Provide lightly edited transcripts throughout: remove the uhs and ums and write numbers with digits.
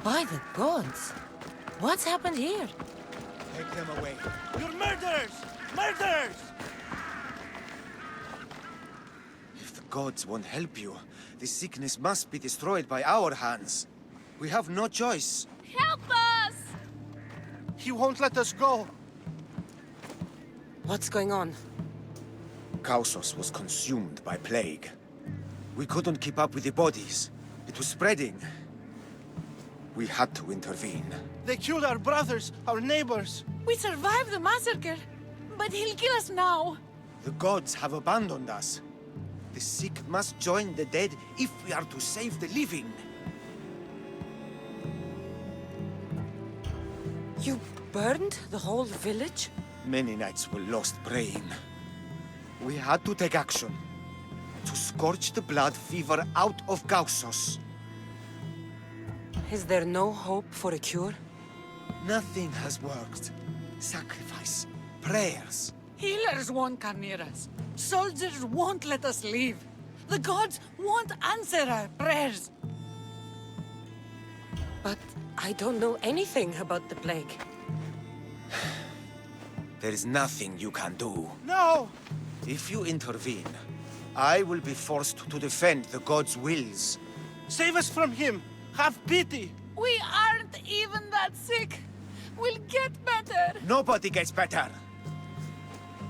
By the gods! What's happened here? Take them away. You're murderers! Murderers! If the gods won't help you, this sickness must be destroyed by our hands. We have no choice. Help us! He won't let us go. What's going on? Kausos was consumed by plague. We couldn't keep up with the bodies. It was spreading. We had to intervene. They killed our brothers, our neighbors. We survived the massacre, but he'll kill us now. The gods have abandoned us. The sick must join the dead if we are to save the living. You burned the whole village? Many nights were lost praying. We had to take action. To scorch the blood fever out of Kausos. Is there no hope for a cure? Nothing has worked. Sacrifice, prayers. Healers won't come near us. Soldiers won't let us leave. The gods won't answer our prayers. But I don't know anything about the plague. There is nothing you can do. No! If you intervene, I will be forced to defend the gods' wills. Save us from him! Have pity! We aren't even that sick. We'll get better. Nobody gets better.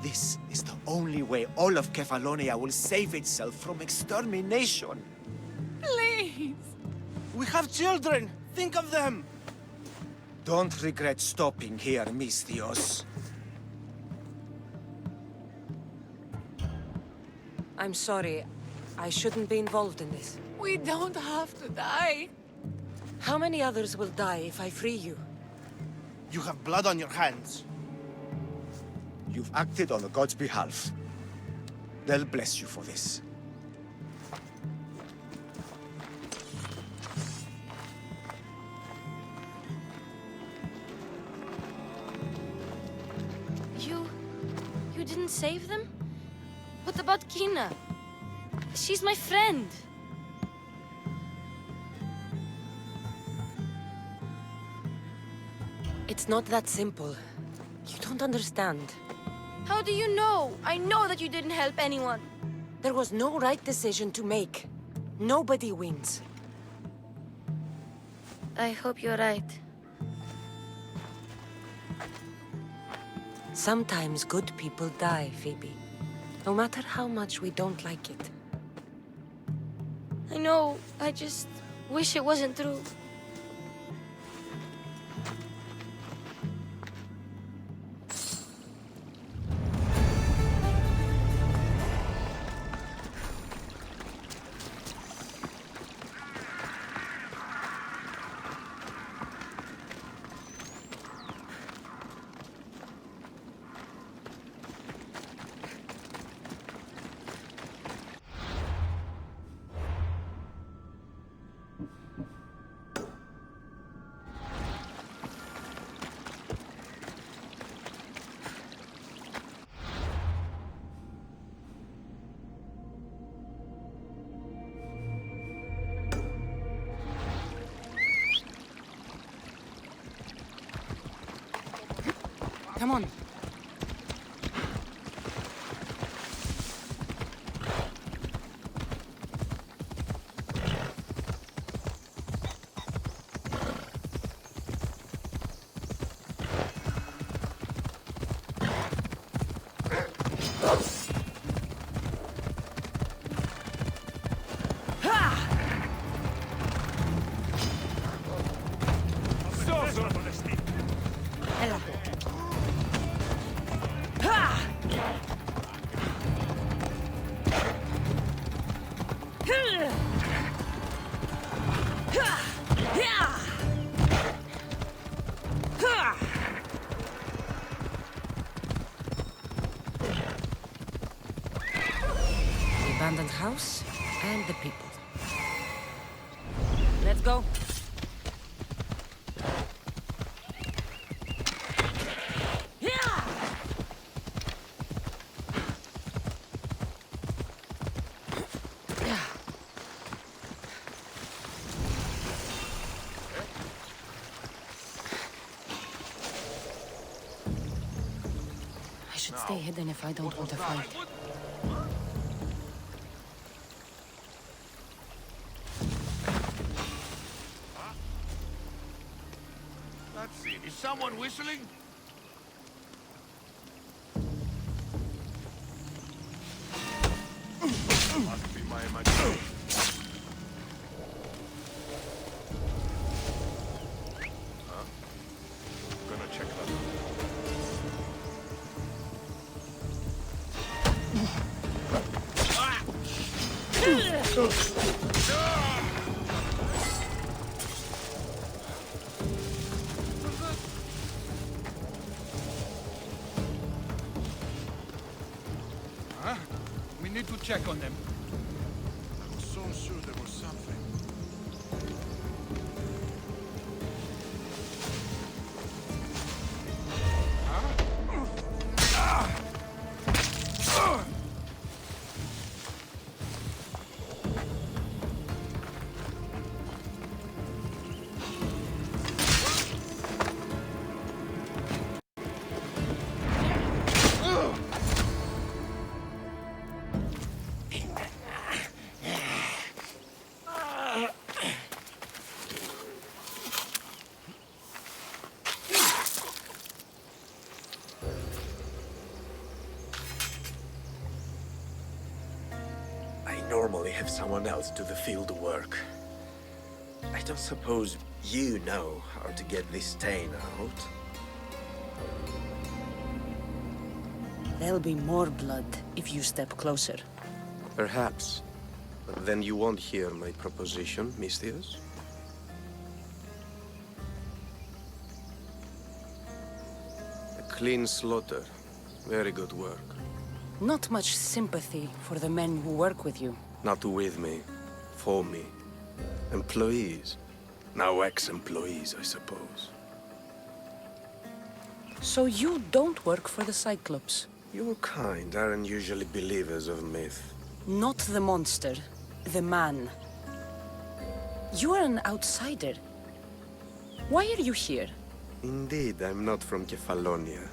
This is the only way all of Kephallonia will save itself from extermination. Please. We have children! Think of them! Don't regret stopping here, Misthios. I'm sorry. I shouldn't be involved in this. We don't have to die. How many others will die if I free you? You have blood on your hands. You've acted on the gods' behalf. They'll bless you for this. You didn't save them? What about Kina? She's my friend. It's not that simple. You don't understand. How do you know? I know that you didn't help anyone. There was no right decision to make. Nobody wins. I hope you're right. Sometimes good people die, Phoebe. No matter how much we don't like it. I know. I just wish it wasn't true. Come on. Abandoned house and the people. Let's go. Let's stay hidden if I don't want to fight. Let's see. Is someone whistling? Must be my imagination. Huh? Gonna check that out. Huh? We need to check on them. I was so sure there was something. I normally have someone else do the field work. I don't suppose you know how to get this stain out? There'll be more blood if you step closer. Perhaps. But then you won't hear my proposition, Misthios. A clean slaughter. Very good work. Not much sympathy for the men who work with you. Not with me. For me. Employees. Now ex-employees, I suppose. So you don't work for the Cyclops? Your kind aren't usually believers of myth. Not the monster, the man. You are an outsider. Why are you here? Indeed, I'm not from Kephallonia.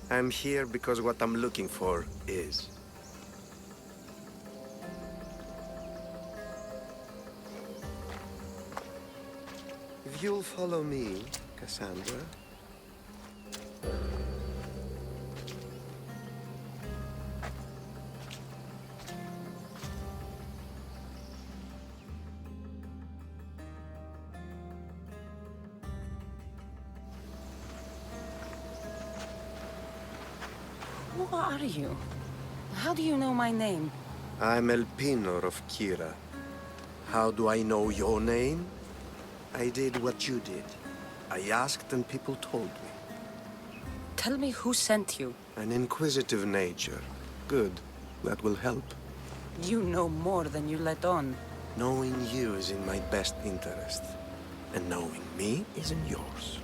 I'm here because what I'm looking for is. If you'll follow me, Kassandra. Who are you? How do you know my name? I'm Elpenor of Kira. How do I know your name? I did what you did. I asked and people told me. Tell me who sent you. An inquisitive nature. Good. That will help. You know more than you let on. Knowing you is in my best interest. And knowing me is in yours.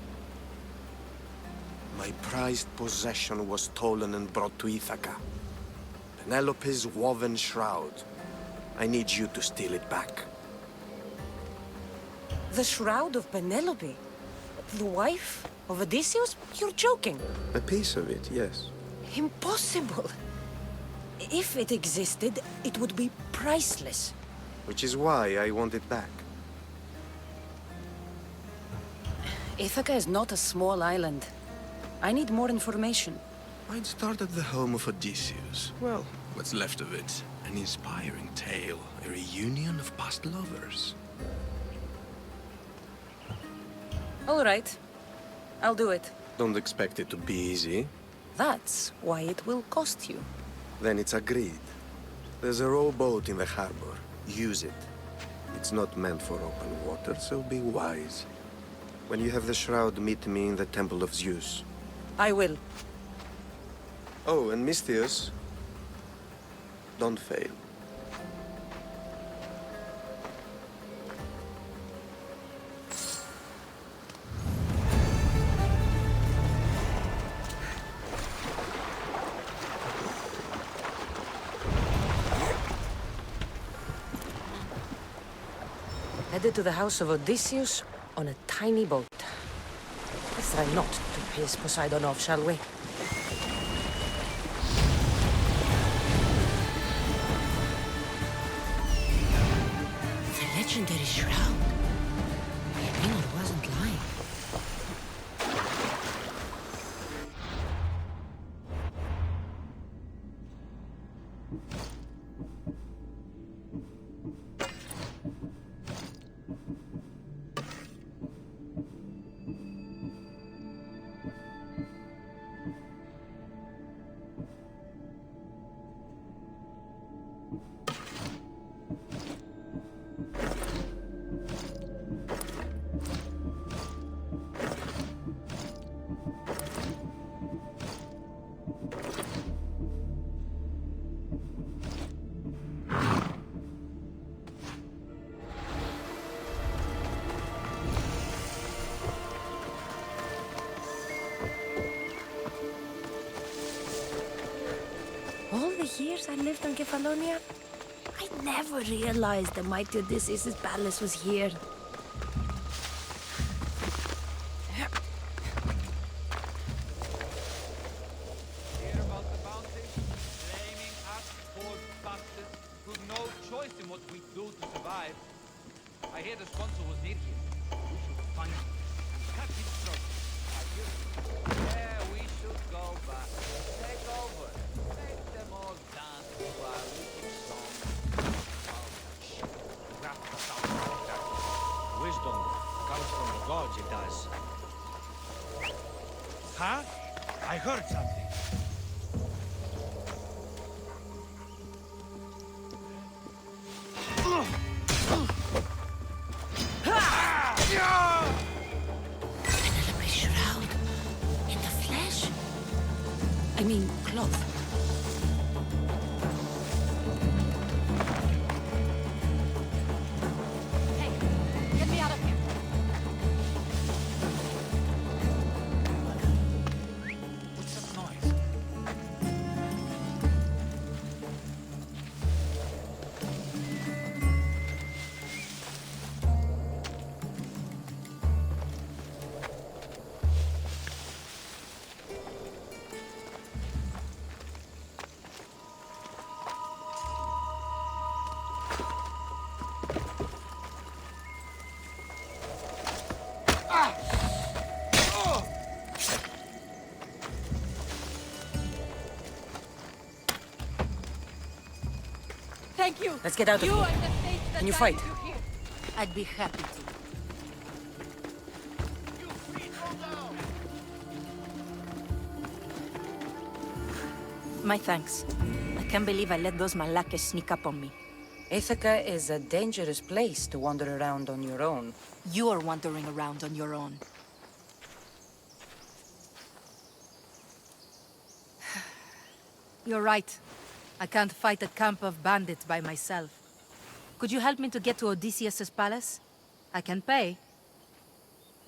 My prized possession was stolen and brought to Ithaca. Penelope's woven shroud. I need you to steal it back. The Shroud of Penelope? The wife of Odysseus? You're joking. A piece of it, yes. Impossible. If it existed, it would be priceless. Which is why I want it back. Ithaca is not a small island. I need more information. I'd start at the home of Odysseus. Well, what's left of it? An inspiring tale. A reunion of past lovers. All right. I'll do it. Don't expect it to be easy. That's why it will cost you. Then it's agreed. There's a rowboat in the harbor. Use it. It's not meant for open water, so be wise. When you have the shroud, meet me in the Temple of Zeus. I will. Oh, and Misthios, don't fail. Headed to the house of Odysseus on a tiny boat. Let's try not to piss Poseidon off, shall we? legendary Shroud. Elpenor wasn't lying. All the years I lived on Kephallonia, I never realized the mighty Odysseus' palace was here. Hear about the bounty? Blaming us, poor bastards, who've no choice in what we do to survive. I hear the sponsor was near here. We should find him and cut his throat. Yeah, we should go back. Take over. Make them all dance to our wicked song. Wrap us out like that. Wisdom comes from the gods, it does. Huh? I heard something. Penelope Shroud. In the flesh? I mean, cloth. Hey, get me out of here. What's that noise? Thank you. Let's get out of You here. are the fate that Can you guided fight? you here. I'd be happy to. My thanks. I can't believe I let those Malakas sneak up on me. Ithaca is a dangerous place to wander around on your own. You are wandering around on your own. You're right. I can't fight a camp of bandits by myself. Could you help me to get to Odysseus' palace? I can pay.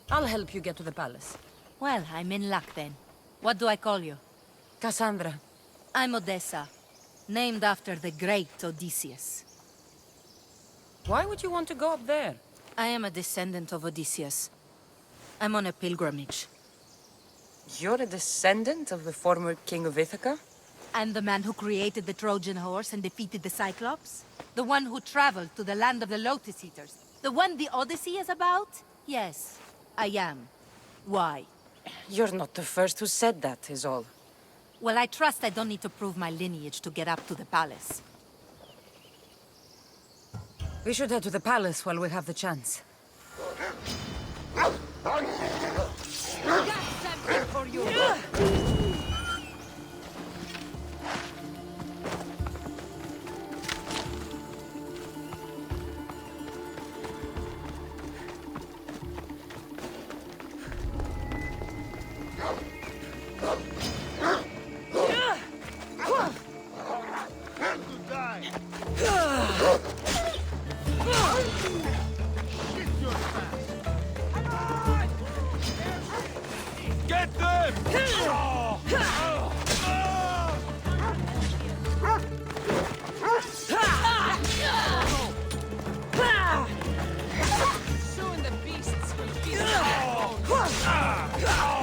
I'll help you get to the palace. Well, I'm in luck then. What do I call you? Kassandra. I'm Odessa, named after the great Odysseus. Why would you want to go up there? I am a descendant of Odysseus. I'm on a pilgrimage. You're a descendant of the former king of Ithaca? I'm the man who created the Trojan horse and defeated the Cyclops? The one who traveled to the land of the Lotus Eaters? The one the Odyssey is about? Yes, I am. Why? You're not the first who said that, is all. Well, I trust I don't need to prove my lineage to get up to the palace. We should head to the palace while we have the chance. Got something for you. Get them! Soon the beasts will feast on our bones.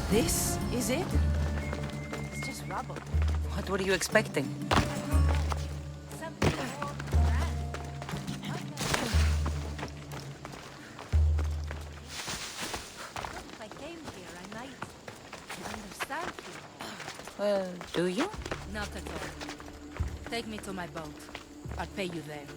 This is it? It's just rubble. What were you expecting? Something more grand. If I came here, I might understand you. Well, do you? Not at all. Take me to my boat. I'll pay you there.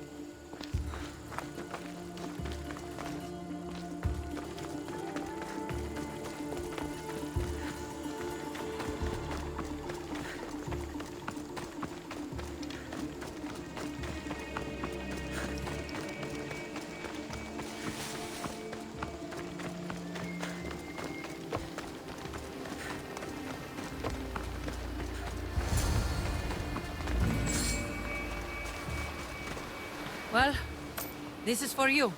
Well, this is for you.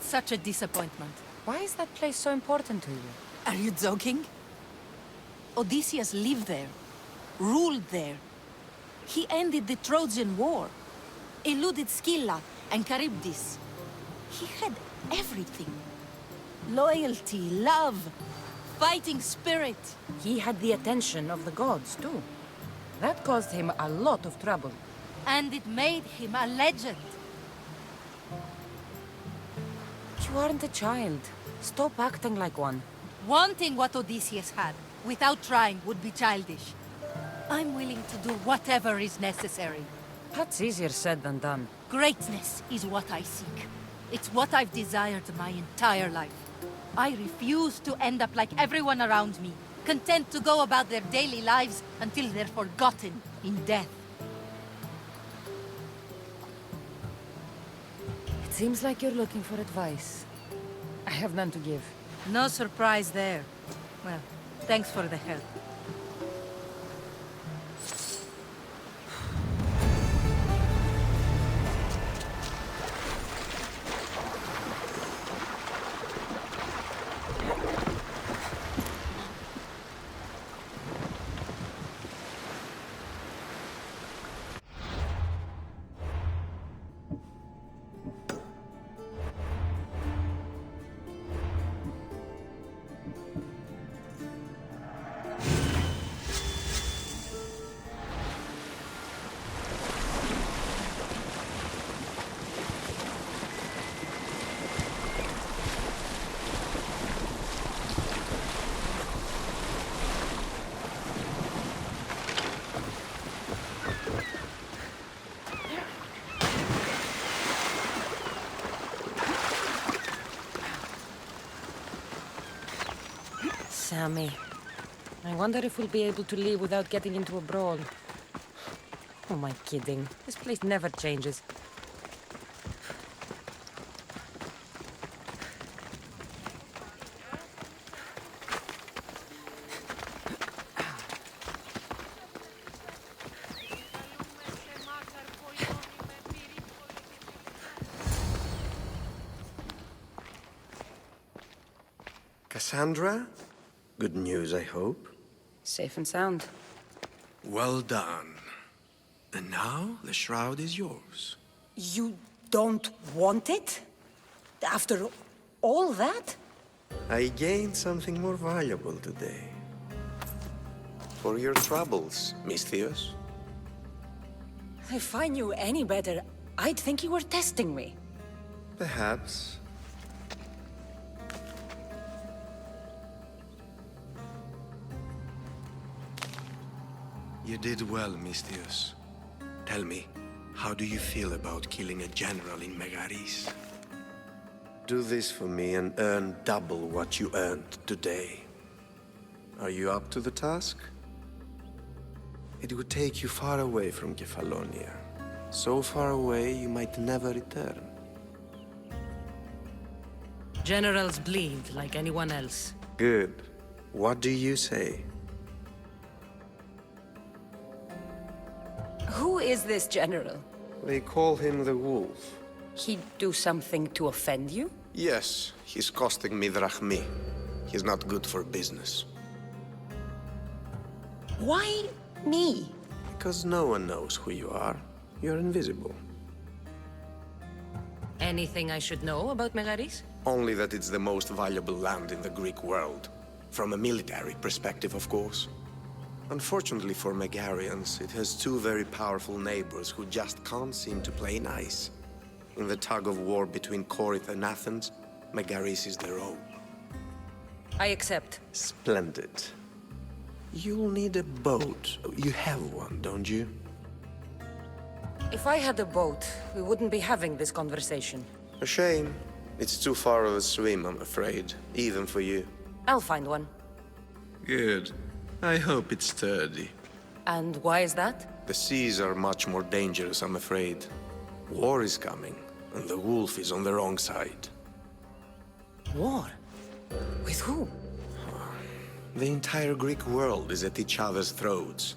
Such a disappointment. Why is that place so important to you? Are you joking? Odysseus lived there, ruled there. He ended the Trojan War, eluded Scylla and Charybdis. He had everything. Loyalty, love, fighting spirit. He had the attention of the gods, too. That caused him a lot of trouble. And it made him a legend. You aren't a child. Stop acting like one. Wanting what Odysseus had, without trying, would be childish. I'm willing to do whatever is necessary. That's easier said than done. Greatness is what I seek. It's what I've desired my entire life. I refuse to end up like everyone around me, content to go about their daily lives until they're forgotten in death. It seems like you're looking for advice. I have none to give. No surprise there. Well, thanks for the help. Sammy. I wonder if we'll be able to leave without getting into a brawl. Who am I kidding? This place never changes. Kassandra? Good news, I hope. Safe and sound. Well done. And now the shroud is yours. You don't want it? After all that? I gained something more valuable today. For your troubles, Misthios. If I knew any better, I'd think you were testing me. Perhaps. You did well, Misthios. Tell me, how do you feel about killing a general in Megaris? Do this for me and earn double what you earned today. Are you up to the task? It would take you far away from Kephallonia. So far away you might never return. Generals bleed like anyone else. Good. What do you say? Who is this general? They call him the Wolf. He'd do something to offend you? Yes, he's costing me drachmi. He's not good for business. Why me? Because no one knows who you are. You're invisible. Anything I should know about Megaris? Only that it's the most valuable land in the Greek world. From a military perspective, of course. Unfortunately for Megarians, it has two very powerful neighbors who just can't seem to play nice. In the tug-of-war between Corinth and Athens, Megaris is their own. I accept. Splendid. You'll need a boat. You have one, don't you? If I had a boat, we wouldn't be having this conversation. A shame. It's too far of a swim, I'm afraid. Even for you. I'll find one. Good. I hope it's sturdy. And why is that? The seas are much more dangerous, I'm afraid. War is coming, and the wolf is on the wrong side. War? With who? The entire Greek world is at each other's throats.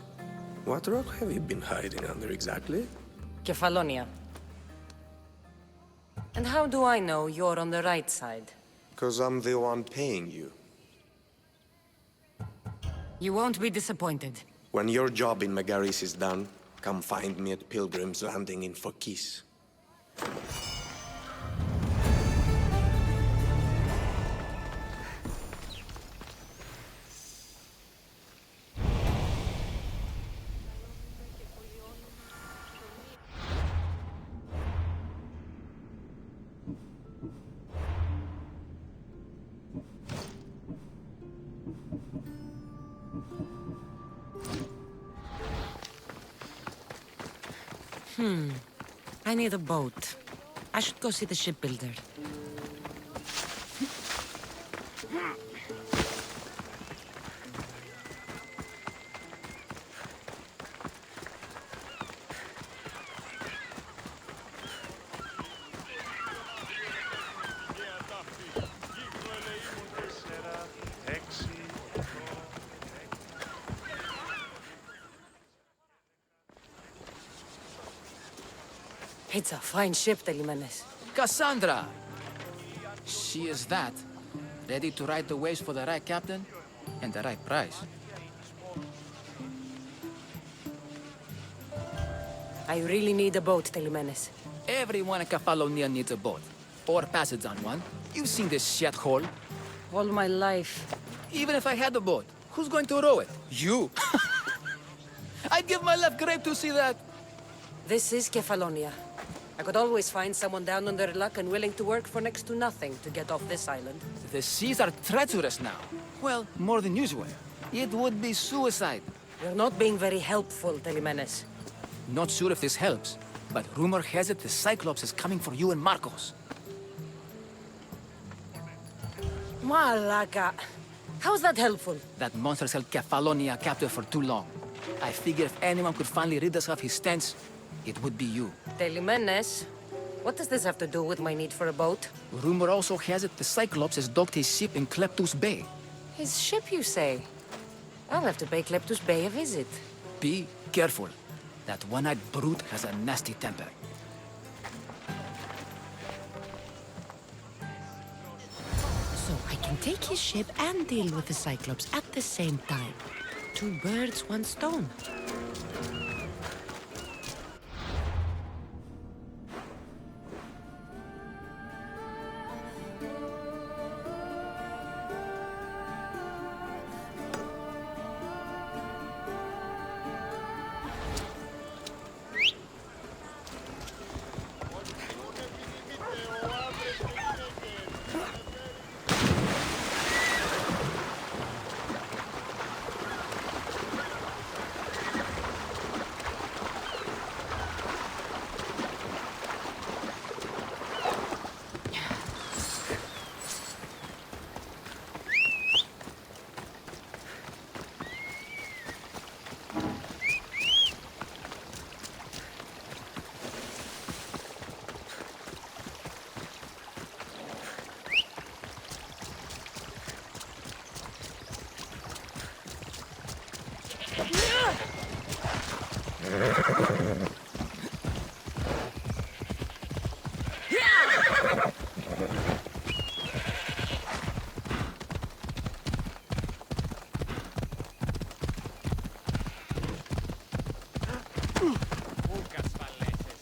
What rock have you been hiding under exactly? Kephallonia. And how do I know you're on the right side? 'Cause I'm the one paying you. You won't be disappointed. When your job in Megaris is done, come find me at Pilgrim's Landing in Phokis. I need a boat. I should go see the shipbuilder. It's a fine ship, Telimenes. Kassandra! She is that. Ready to ride the waves for the right captain and the right price. I really need a boat, Telimenes. Everyone in Kephallonia needs a boat. Or passage on one. You've seen this shithole. All my life. Even if I had a boat, who's going to row it? You! I'd give my left grape to see that. This is Kephallonia. I could always find someone down on their luck and willing to work for next to nothing to get off this island. The seas are treacherous now. Well, more than usual. It would be suicide. You're not being very helpful, Telimenes. Not sure if this helps, but rumor has it the Cyclops is coming for you and Marcos. Malaka. How's that helpful? That monster's held Kephallonia captive for too long. I figure if anyone could finally rid us of his stench, it would be you. Telimenes, what does this have to do with my need for a boat? Rumor also has it the Cyclops has docked his ship in Kleptus Bay. His ship, you say? I'll have to pay Kleptus Bay a visit. Be careful. That one-eyed brute has a nasty temper. So I can take his ship and deal with the Cyclops at the same time. Two birds, one stone. Pocas faleces.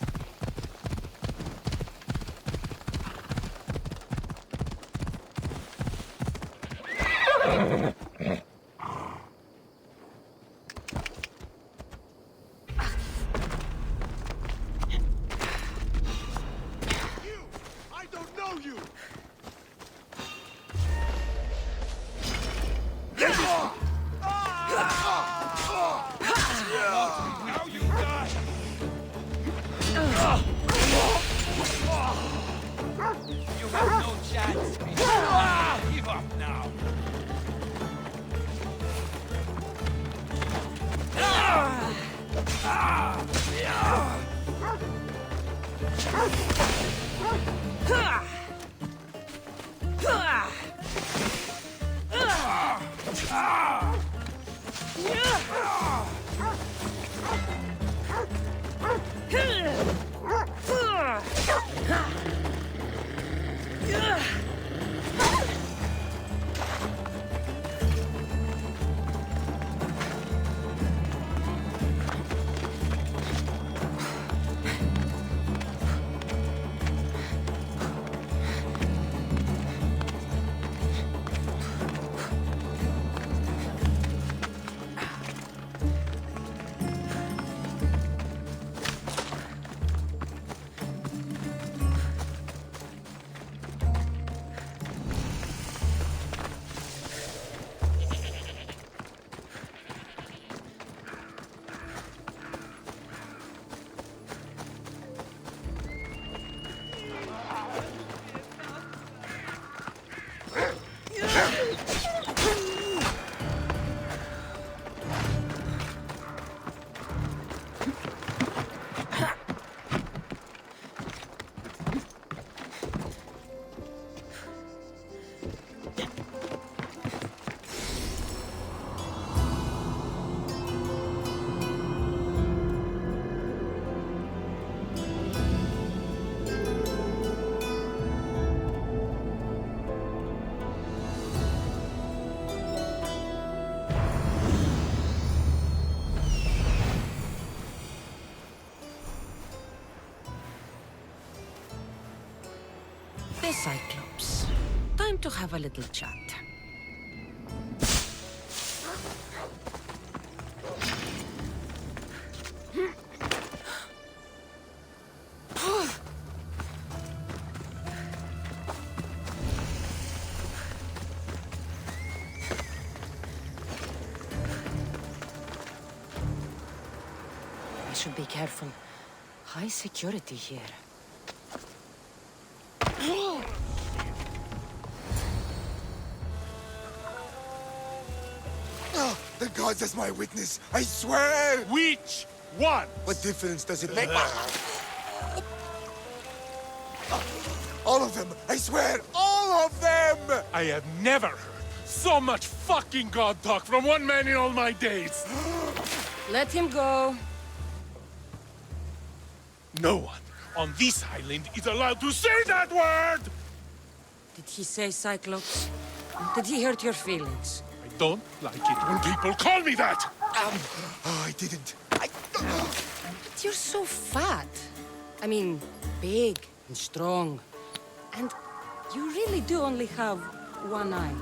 You! I don't know you! Now you die! You have no chance. Give up now. The Cyclops. Time to have a little chat. I should be careful. High security here. The gods as my witness, I swear! Which one? What difference does it make? All of them! I swear, all of them! I have never heard so much fucking god talk from one man in all my days. Let him go. No one on this island is allowed to say that word! Did he say Cyclops? Did he hurt your feelings? I don't like it when people call me that! Oh, I didn't. But you're so fat. I mean, big and strong. And you really do only have one eye.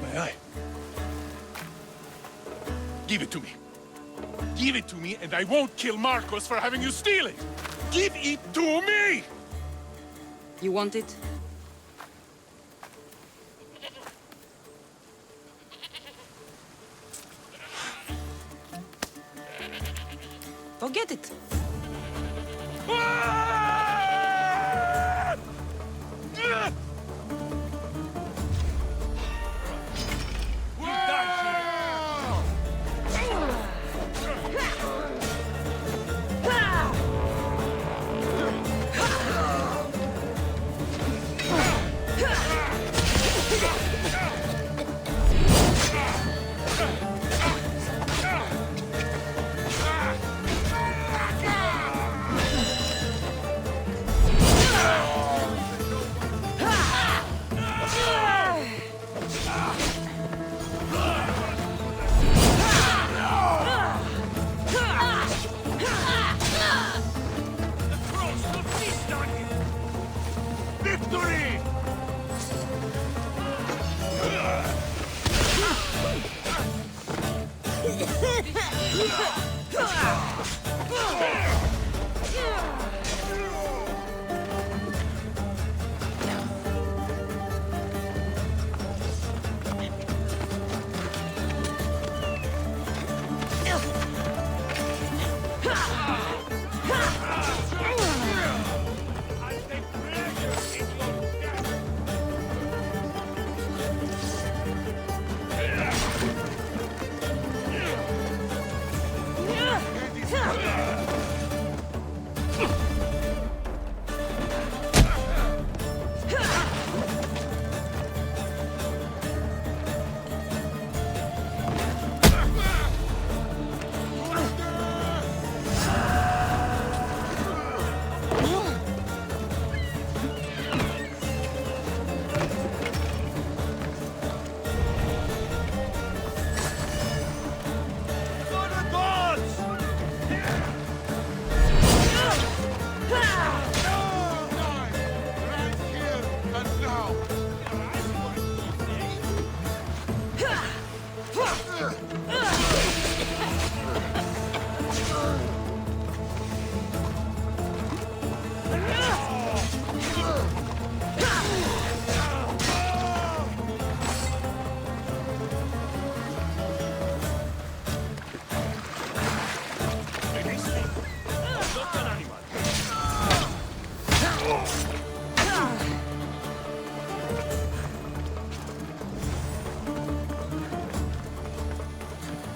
My eye. Give it to me. Give it to me, and I won't kill Marcos for having you steal it! Give it to me! You want it? Go get it.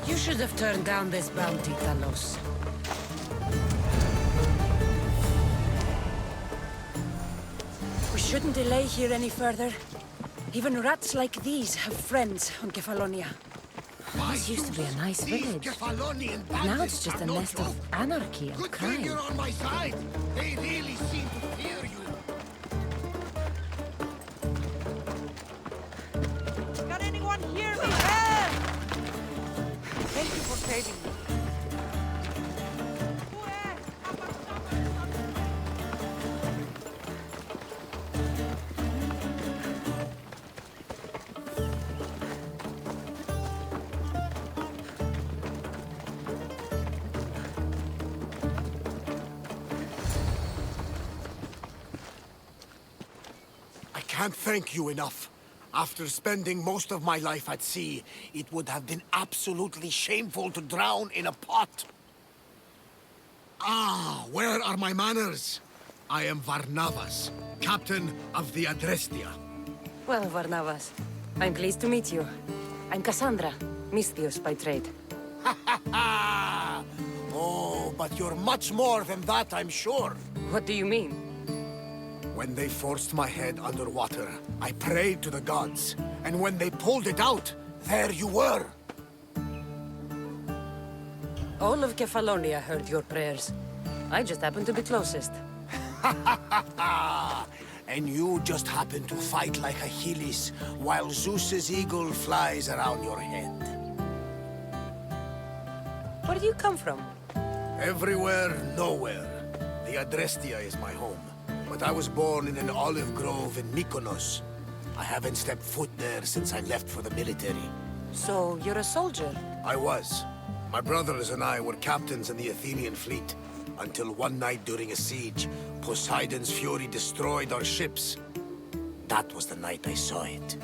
You should have turned down this bounty, Talos. We shouldn't delay here any further. Even rats like these have friends on Kephallonia. This used to be a nice village. Now it's just a nest of anarchy and crime. You're on my side. They really seem to fear you. Can anyone hear me? Help! Thank you for saving me. I can't thank you enough. After spending most of my life at sea, it would have been absolutely shameful to drown in a pot. Ah, where are my manners? I am Varnavas, captain of the Adrestia. Well, Varnavas, I'm pleased to meet you. I'm Kassandra, Misthios by trade. Oh, but you're much more than that, I'm sure. What do you mean? When they forced my head underwater, I prayed to the gods. And when they pulled it out, there you were. All of Kephallonia heard your prayers. I just happened to be closest. And you just happen to fight like Achilles, while Zeus's eagle flies around your head. Where do you come from? Everywhere, nowhere. The Adrestia is my home. But I was born in an olive grove in Mykonos. I haven't stepped foot there since I left for the military. So, you're a soldier? I was. My brothers and I were captains in the Athenian fleet. Until one night during a siege, Poseidon's fury destroyed our ships. That was the night I saw it.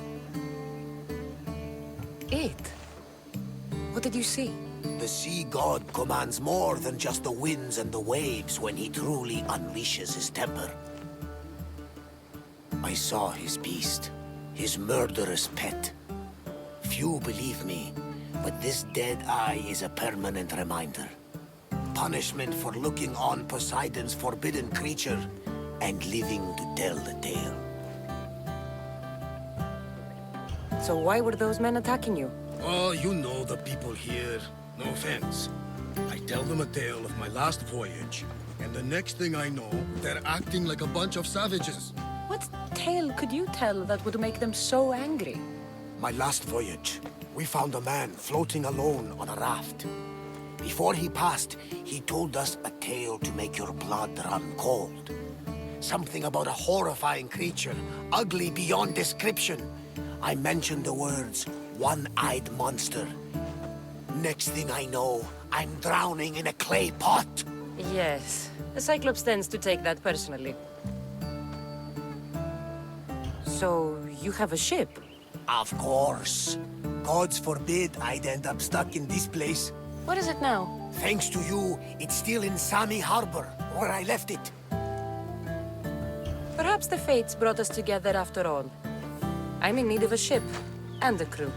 It? What did you see? The sea god commands more than just the winds and the waves when he truly unleashes his temper. I saw his beast, his murderous pet. Few believe me, but this dead eye is a permanent reminder. Punishment for looking on Poseidon's forbidden creature and living to tell the tale. So why were those men attacking you? Oh, you know the people here. No offense. I tell them a tale of my last voyage, and the next thing I know, they're acting like a bunch of savages. What tale could you tell that would make them so angry? My last voyage, we found a man floating alone on a raft. Before he passed, he told us a tale to make your blood run cold. Something about a horrifying creature, ugly beyond description. I mentioned the words, one-eyed monster. next thing I know, I'm drowning in a clay pot. Yes. The Cyclops tends to take that personally. So, you have a ship? Of course. Gods forbid I'd end up stuck in this place. What is it now? Thanks to you, it's still in Sami Harbor, where I left it. Perhaps the fates brought us together after all. I'm in need of a ship. And a crew.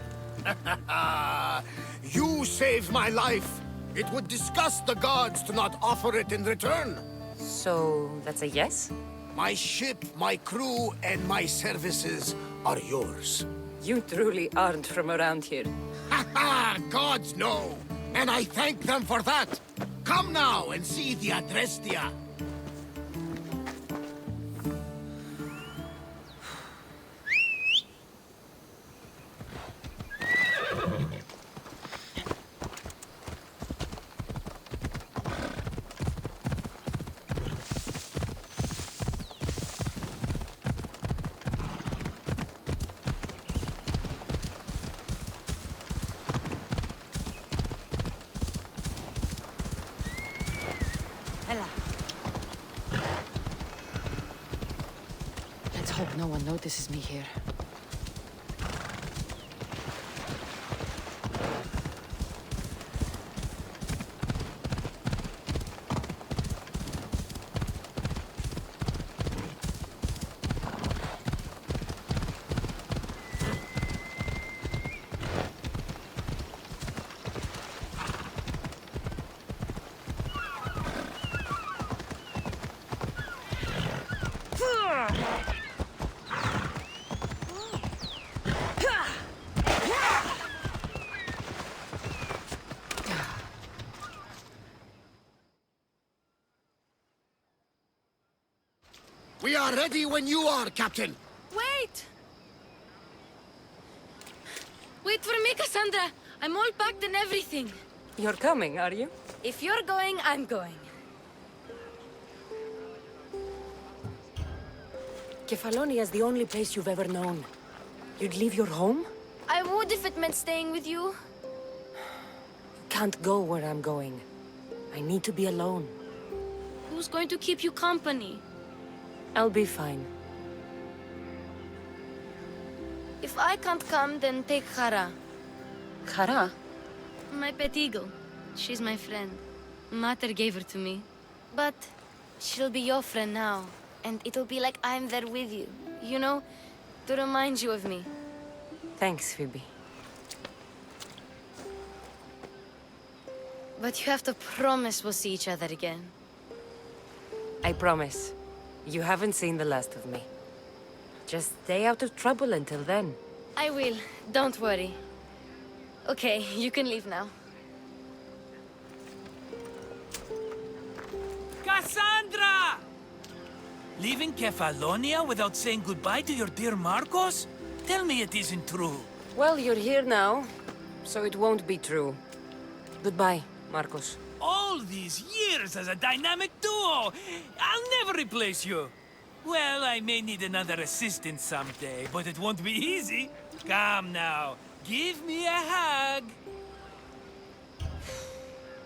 You saved my life. It would disgust the gods to not offer it in return. So, that's a yes? My ship, my crew, and my services are yours. You truly aren't from around here. Ha ha! Gods know! And I thank them for that! Come now and see the Adrestia! Let's hope no one notices me here. We are ready when you are, Captain. Wait! Wait for me, Kassandra. I'm all packed and everything. You're coming, are you? If you're going, I'm going. Kephallonia is the only place you've ever known. You'd leave your home? I would if it meant staying with you. Can't go where I'm going. I need to be alone. Who's going to keep you company? I'll be fine. If I can't come, then take Hara. Hara? My pet eagle. She's my friend. Mater gave her to me. But she'll be your friend now. And it'll be like I'm there with you. You know, to remind you of me. Thanks, Phoebe. But you have to promise we'll see each other again. I promise. You haven't seen the last of me. Just stay out of trouble until then. I will. Don't worry. Okay, you can leave now. Kassandra! Leaving Kephallonia without saying goodbye to your dear Marcos? Tell me it isn't true. Well, you're here now, so it won't be true. Goodbye, Marcos. All these years as a dynamic duo! I'll never replace you! Well, I may need another assistant someday, but it won't be easy. Come now, give me a hug.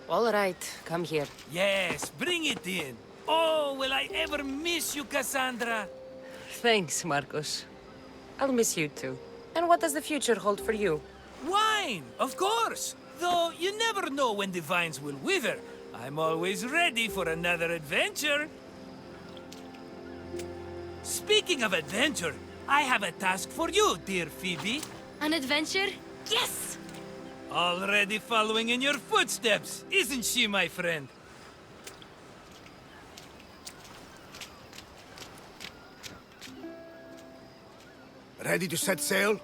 All right, come here. Yes, bring it in. Oh, will I ever miss you, Kassandra? Thanks, Marcos. I'll miss you too. And what does the future hold for you? Wine, of course. Though you never know when the vines will wither. I'm always ready for another adventure. Speaking of adventure, I have a task for you, dear Phoebe. An adventure? Yes! Already following in your footsteps, isn't she, my friend? Ready to set sail?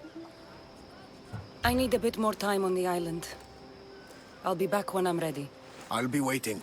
I need a bit more time on the island. I'll be back when I'm ready. I'll be waiting.